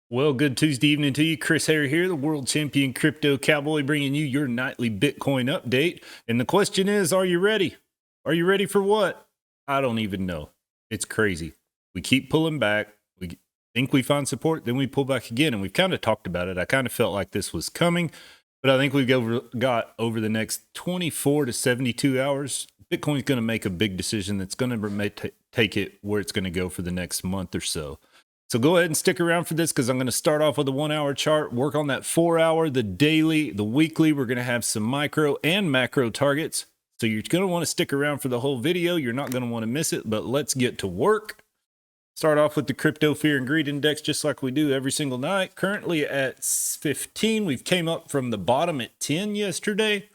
Well, good Tuesday evening to you. Chris Harry here, the world champion crypto cowboy, bringing you your nightly Bitcoin update. And the question is, are you ready? Are you ready for what? I don't even know. It's crazy. We keep pulling back. We think we find support, then we pull back again. And we've kind of talked about it. I kind of felt like this was coming, but I think we've got over the next 24 to 72 hours, Bitcoin's going to make a big decision that's going to take it where it's going to go for the next month or so. So go ahead and stick around for this because I'm going to start off with a 1 hour chart, work on that 4 hour, the daily, the weekly. We're going to have some micro and macro targets. So you're going to want to stick around for the whole video. You're not going to want to miss it, but let's get to work. Start off with the crypto fear and greed index, just like we do every single night. Currently at 15, we've came up from the bottom at 10 yesterday,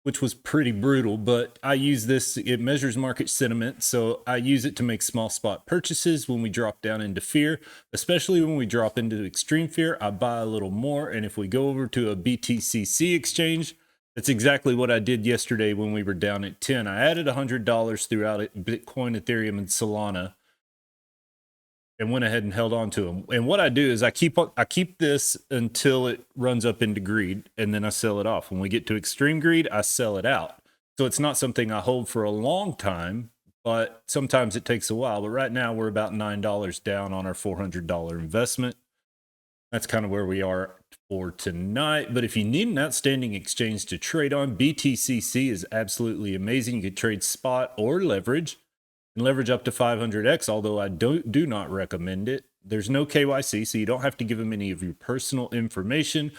which was pretty brutal, but I use this, it measures market sentiment, so I use it to make small spot purchases when we drop down into fear, especially when we drop into extreme fear. I buy a little more, and if we go over to a BTCC exchange, that's exactly what I did yesterday when we were down at 10. I added $100 throughout it, Bitcoin, Ethereum, and Solana, and went ahead and held on to them. And what I do is I keep this until it runs up into greed, and then I sell it off. When we get to extreme greed, I sell it out. So it's not something I hold for a long time, but sometimes it takes a while. But right now we're about $9 down on our $400 investment. That's kind of where we are for tonight. But if you need an outstanding exchange to trade on, BTCC is absolutely amazing. You could trade spot or leverage. And leverage up to 500x, although I do not recommend it. There's no KYC, so you don't have to give them any of your personal information.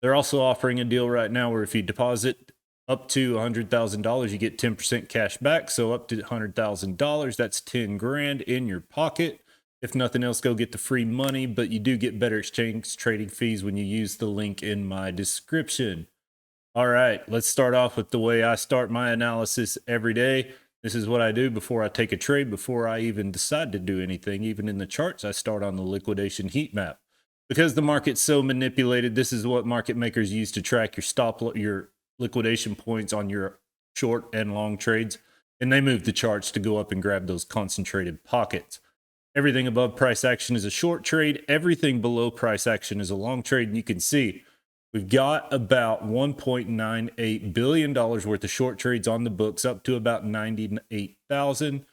They're also offering a deal right now where if you deposit up to $100,000, you get 10% cash back. So up to $100,000, that's 10 grand in your pocket. If nothing else, go get the free money, but you do get better exchange trading fees when you use the link in my description. All right, let's start off with the way I start my analysis every day. This is what I do before I take a trade, before I even decide to do anything. Even in the charts, I start on the liquidation heat map. Because the market's so manipulated, this is what market makers use to track your liquidation points on your short and long trades. And they move the charts to go up and grab those concentrated pockets. Everything above price action is a short trade. Everything below price action is a long trade. And you can see we've got about $1.98 billion worth of short trades on the books, up to about 98,000,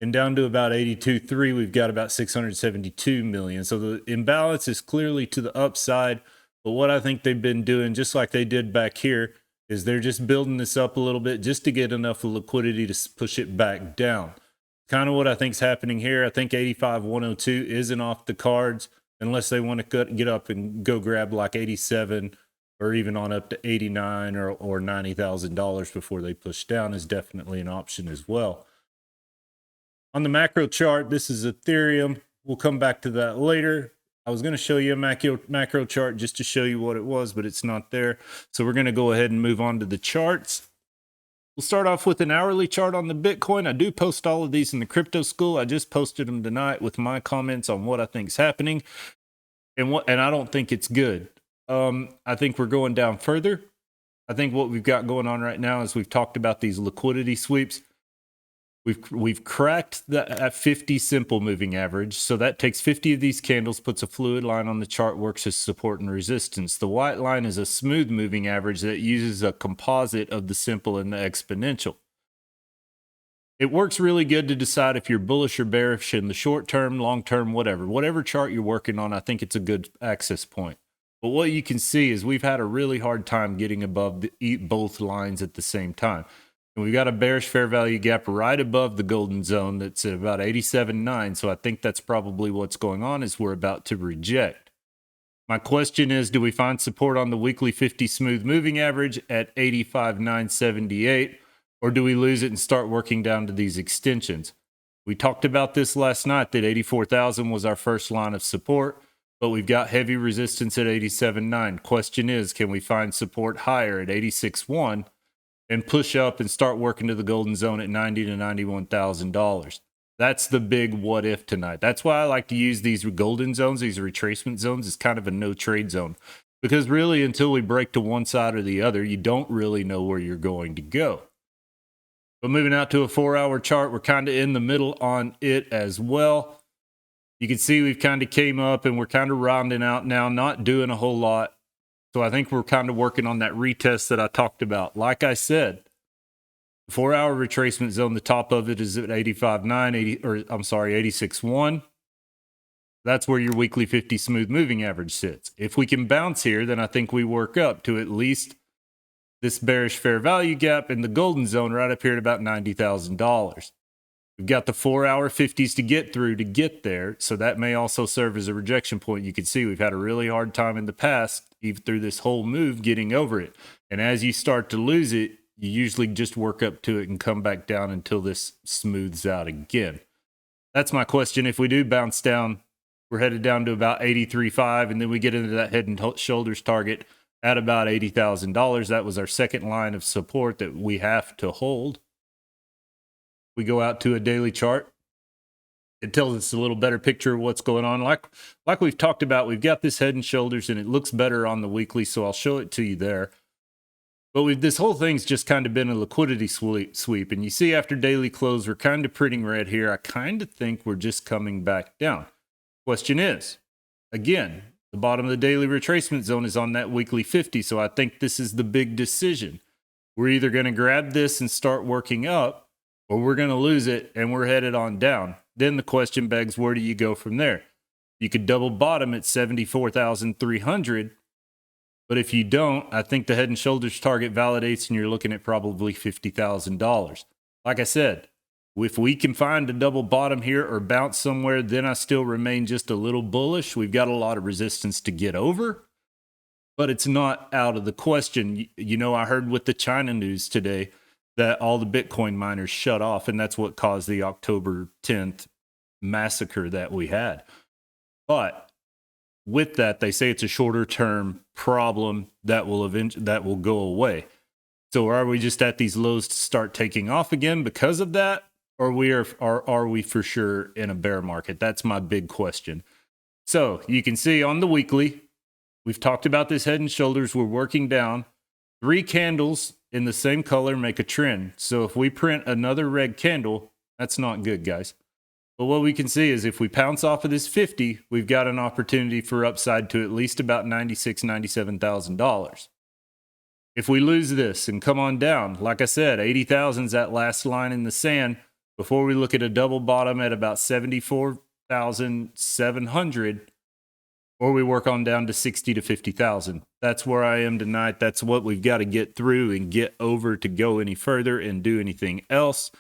and down to about 82.3. We've got about 672 million. So the imbalance is clearly to the upside. But what I think they've been doing, just like they did back here, is they're just building this up a little bit just to get enough liquidity to push it back down. Kind of what I think is happening here. I think 85,102 isn't off the cards, unless they want to get up and go grab like 87 or even on up to 89 or $90,000 before they push down is definitely an option as well. On the macro chart, this is Ethereum. We'll come back to that later. I was going to show you a macro chart just to show you what it was, but it's not there. So we're going to go ahead and move on to the charts. We'll start off with an hourly chart on the Bitcoin. I do post all of these in the Crypto School. I just posted them tonight with my comments on what I think is happening and I don't think it's good. I think we're going down further. I think what we've got going on right now is we've talked about these liquidity sweeps. We've cracked that 50 simple moving average. So that takes 50 of these candles, puts a fluid line on the chart, works as support and resistance. The white line is a smooth moving average that uses a composite of the simple and the exponential. It works really good to decide if you're bullish or bearish in the short term, long term, whatever chart you're working on. I think it's a good access point. But what you can see is we've had a really hard time getting above both lines at the same time. And we've got a bearish fair value gap right above the golden zone that's at about 87.9. So I think that's probably what's going on, is we're about to reject. My question is, do we find support on the weekly 50 smooth moving average at 85,978, or do we lose it and start working down to these extensions? We talked about this last night, that 84,000 was our first line of support, but we've got heavy resistance at 87.9. Question is, can we find support higher at 86.1? and push up and start working to the golden zone at $90,000 to $91,000. That's the big what if tonight. That's why I like to use these golden zones, these retracement zones, as kind of a no trade zone. Because really, until we break to one side or the other, you don't really know where you're going to go. But moving out to a 4 hour chart, we're kind of in the middle on it as well. You can see we've kind of came up and we're kind of rounding out now, not doing a whole lot. So I think we're kind of working on that retest that I talked about. Like I said, 4-hour retracement zone, the top of it is at 85.9, or I'm sorry, 86.1. That's where your weekly 50 smooth moving average sits. If we can bounce here, then I think we work up to at least this bearish fair value gap in the golden zone right up here at about $90,000. We've got the 4-hour 50s to get through to get there, so that may also serve as a rejection point. You can see we've had a really hard time in the past, even through this whole move, getting over it. And as you start to lose it, you usually just work up to it and come back down until this smooths out again. That's my question. If we do bounce down, we're headed down to about 83.5, and then we get into that head and shoulders target at about $80,000. That was our second line of support that we have to hold. We go out to a daily chart. It tells us a little better picture of what's going on. Like we've talked about, we've got this head and shoulders, and it looks better on the weekly, so I'll show it to you there. But this whole thing's just kind of been a liquidity sweep. And you see after daily close, we're kind of printing red here. I kind of think we're just coming back down. Question is, again, the bottom of the daily retracement zone is on that weekly 50, so I think this is the big decision. We're either going to grab this and start working up, or we're going to lose it and we're headed on down. Then the question begs, where do you go from there? You could double bottom at 74,300, but if you don't, I think the head and shoulders target validates and you're looking at probably $50,000. Like I said, if we can find a double bottom here or bounce somewhere, then I still remain just a little bullish. We've got a lot of resistance to get over, but it's not out of the question. You know, I heard with the China news today that all the Bitcoin miners shut off, and that's what caused the October 10th massacre that we had. But with that, they say it's a shorter term problem that will go away. So are we just at these lows to start taking off again because of that? Or are we for sure in a bear market? That's my big question. So you can see on the weekly, we've talked about this head and shoulders. We're working down. 3 candles in the same color make a trend. So if we print another red candle, that's not good, guys. But what we can see is if we pounce off of this 50, we've got an opportunity for upside to at least about $96,000, $97,000. If we lose this and come on down, like I said, 80,000 is that last line in the sand before we look at a double bottom at about 74,700, or we work on down to 60 to 50,000. That's where I am tonight. That's what we've got to get through and get over to go any further and do anything else.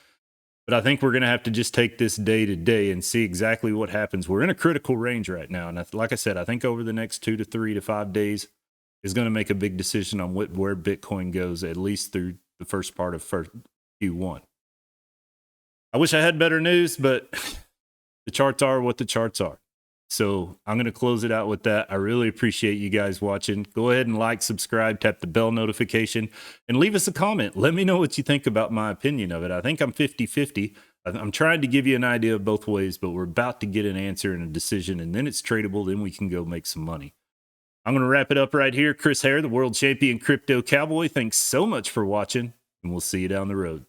But I think we're going to have to just take this day to day and see exactly what happens. We're in a critical range right now. And like I said, I think over the next 2 to 3 to 5 days is going to make a big decision on where Bitcoin goes, at least through the first part of Q1. I wish I had better news, but the charts are what the charts are. So I'm going to close it out with that. I really appreciate you guys watching. Go ahead and like, subscribe, tap the bell notification, and leave us a comment. Let me know what you think about my opinion of it. I think I'm 50-50. I'm trying to give you an idea of both ways, but we're about to get an answer and a decision, and then it's tradable. Then we can go make some money. I'm going to wrap it up right here. Chris Hare, the world champion crypto cowboy. Thanks so much for watching, and we'll see you down the road.